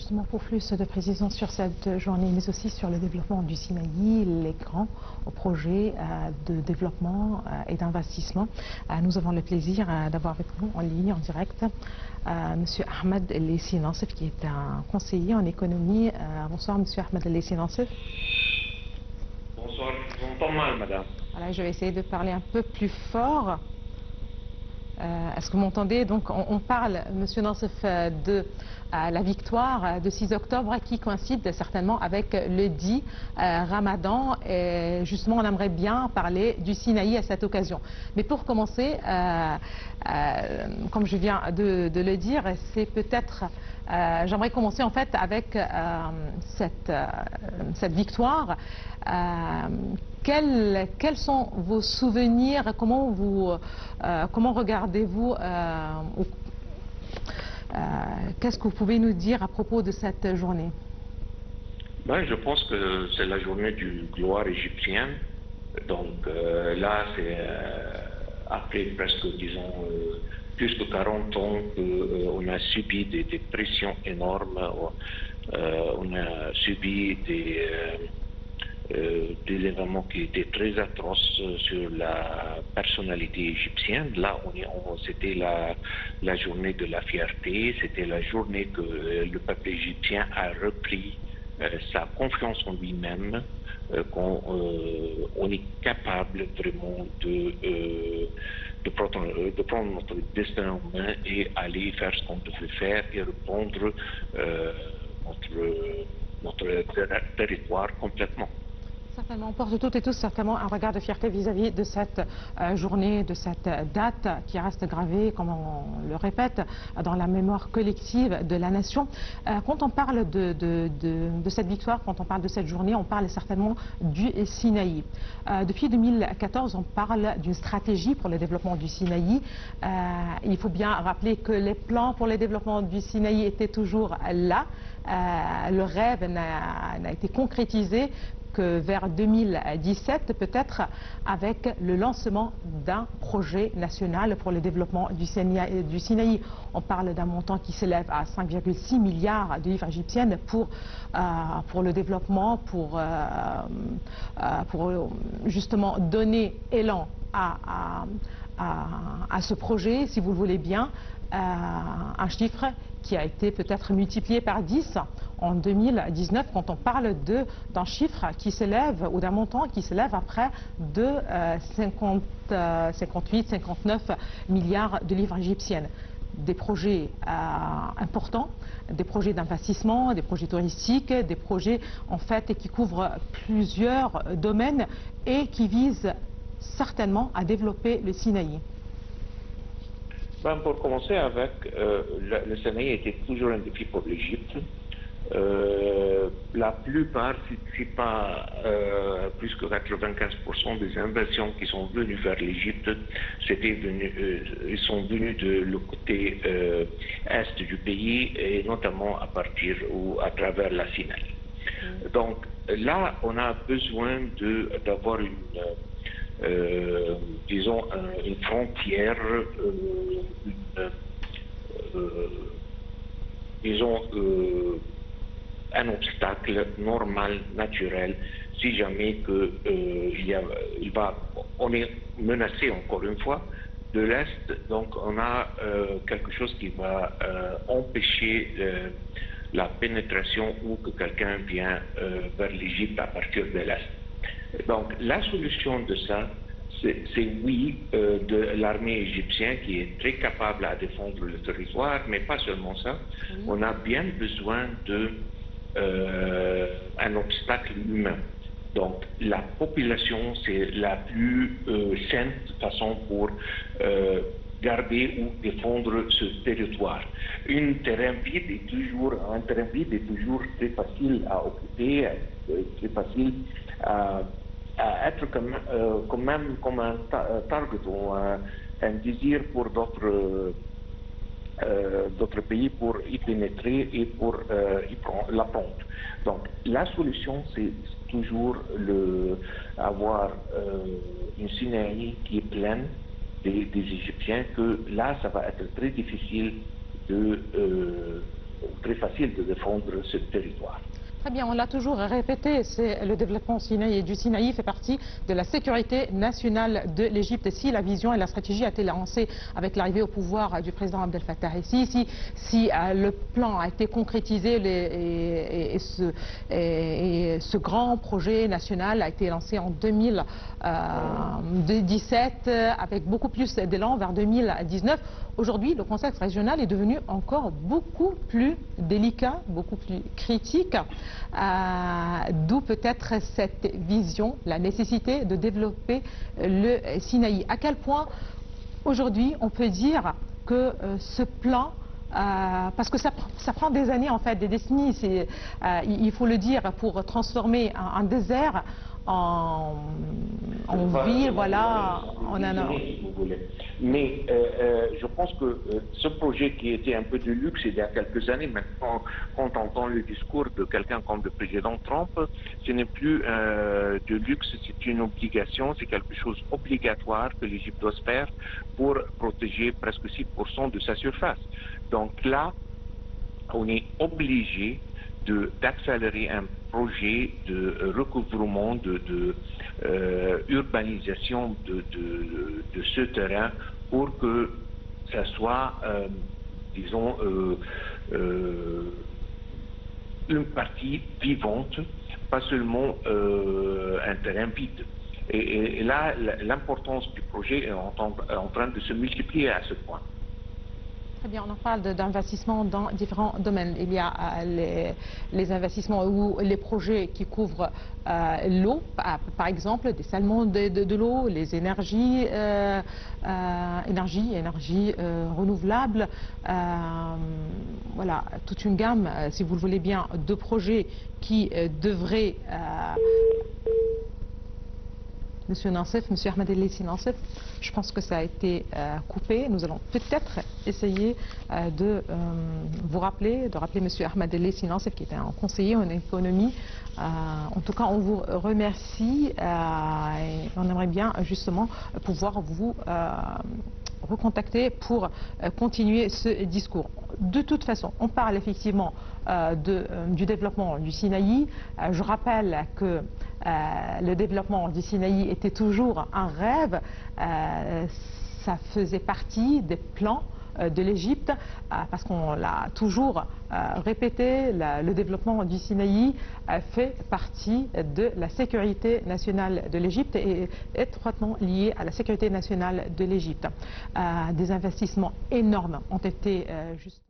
justement pour plus de précision sur cette journée, mais aussi sur le développement du Sinaï, les grands projets de développement et d'investissement. Nous avons le plaisir d'avoir avec nous en ligne, en direct, M. Ahmed El-Laissi Nassef, qui est un conseiller en économie. Bonsoir, M. Ahmed El-Laissi Nassef. Bonsoir, je vous entends mal, madame. Voilà, je vais essayer de parler un peu plus fort. Est-ce que vous m'entendez? Donc on parle, Monsieur Nassef, de la victoire de 6 octobre qui coïncide certainement avec le 10 Ramadan. Et justement, on aimerait bien parler du Sinaï à cette occasion. Mais pour commencer, comme je viens de le dire, c'est peut-être... j'aimerais commencer en fait avec cette victoire. Quels sont vos souvenirs? Comment regardez-vous? Qu'est-ce que vous pouvez nous dire à propos de cette journée? Ben, je pense que c'est la journée du gloire égyptienne. Donc là, c'est après presque, disons, plus de 40 ans qu'on a subi des pressions énormes. On a subi des événements qui étaient très atroces sur la personnalité égyptienne. Là, c'était la journée de la fierté, c'était la journée que le peuple égyptien a repris sa confiance en lui-même, qu'on est capable vraiment de prendre notre destin en main et aller faire ce qu'on devait faire et reprendre notre territoire complètement. Certainement, on porte toutes et tous certainement un regard de fierté vis-à-vis de cette journée, de cette date qui reste gravée, comme on le répète, dans la mémoire collective de la nation. Quand on parle de cette victoire, quand on parle de cette journée, on parle certainement du Sinaï. Depuis 2014, on parle d'une stratégie pour le développement du Sinaï. Il faut bien rappeler que les plans pour le développement du Sinaï étaient toujours là. Le rêve n'a été concrétisé que vers 2017, peut-être avec le lancement d'un projet national pour le développement du Sinaï. On parle d'un montant qui s'élève à 5,6 milliards de livres égyptiennes pour le développement, pour justement donner élan à ce projet, si vous le voulez bien. Un chiffre qui a été peut-être multiplié par 10 en 2019 quand on parle d'un chiffre qui s'élève ou d'un montant qui s'élève à près de 58-59 milliards de livres égyptiennes. Des projets importants, des projets d'investissement, des projets touristiques, des projets en fait qui couvrent plusieurs domaines et qui visent certainement à développer le Sinaï. Ben, pour commencer avec, le Sinaï était toujours un défi pour l'Égypte. La plupart, si pas plus que 95% des inversions qui sont venues vers l'Égypte, ils sont venus de le côté est du pays et notamment à partir ou à travers la Sinaï. Donc là, on a besoin d'avoir disons, une frontière, disons, un obstacle normal, naturel, si jamais on est menacé encore une fois de l'Est, donc on a quelque chose qui va empêcher la pénétration ou que quelqu'un vient vers l'Égypte à partir de l'Est. Donc la solution de ça, c'est oui, de l'armée égyptienne qui est très capable à défendre le territoire, mais pas seulement ça. On a bien besoin d'un obstacle humain. Donc la population, c'est la plus saine façon pour garder ou défendre ce territoire. Un terrain vide est toujours très facile à occuper, très facile à être comme un target ou un désir pour d'autres pays pour y pénétrer et pour la prendre. Donc la solution, c'est toujours avoir une Sinaï qui est pleine des Égyptiens, que là, ça va être très difficile de très facile de défendre ce territoire. Très bien, on l'a toujours répété, le développement du Sinaï fait partie de la sécurité nationale de l'Égypte. Si la vision et la stratégie a été lancée avec l'arrivée au pouvoir du président Abdel Fattah el-Sisi, si le plan a été concrétisé et ce grand projet national a été lancé en 2017 avec beaucoup plus d'élan vers 2019. Aujourd'hui, le contexte régional est devenu encore beaucoup plus délicat, beaucoup plus critique, d'où peut-être cette vision, la nécessité de développer le Sinaï. À quel point aujourd'hui on peut dire que ce plan, parce que ça prend des années en fait, des décennies, il faut le dire, pour transformer un désert en ville, voilà, en un an. Mais je pense que ce projet qui était un peu de luxe il y a quelques années, maintenant, quand on entend le discours de quelqu'un comme le président Trump, ce n'est plus de luxe, c'est une obligation, c'est quelque chose obligatoire que l'Égypte doit faire pour protéger presque 6% de sa surface. Donc là, on est obligé d'accélérer un projet de recouvrement, urbanisation de ce terrain pour que ça soit, disons, une partie vivante, pas seulement un terrain vide. Et là, l'importance du projet est en train de se multiplier à ce point. Très bien, on en parle d'investissements dans différents domaines. Il y a les investissements ou les projets qui couvrent l'eau, par exemple, des salements de l'eau, les énergies renouvelables. Voilà, toute une gamme, si vous le voulez bien, de projets qui devraient... Monsieur Nansef, Monsieur Ahmed El-Leissi Nansef, je pense que ça a été coupé. Nous allons peut-être essayer de vous rappeler, Monsieur Ahmed El-Leissi Nansef, qui était un conseiller en économie. En tout cas, on vous remercie et on aimerait bien justement pouvoir vous recontacter pour continuer ce discours. De toute façon, on parle effectivement du développement du Sinaï. Je rappelle que le développement du Sinaï était toujours un rêve. Ça faisait partie des plans de l'Égypte, parce qu'on l'a toujours répété, le développement du Sinaï fait partie de la sécurité nationale de l'Égypte et est étroitement lié à la sécurité nationale de l'Égypte. Des investissements énormes ont été juste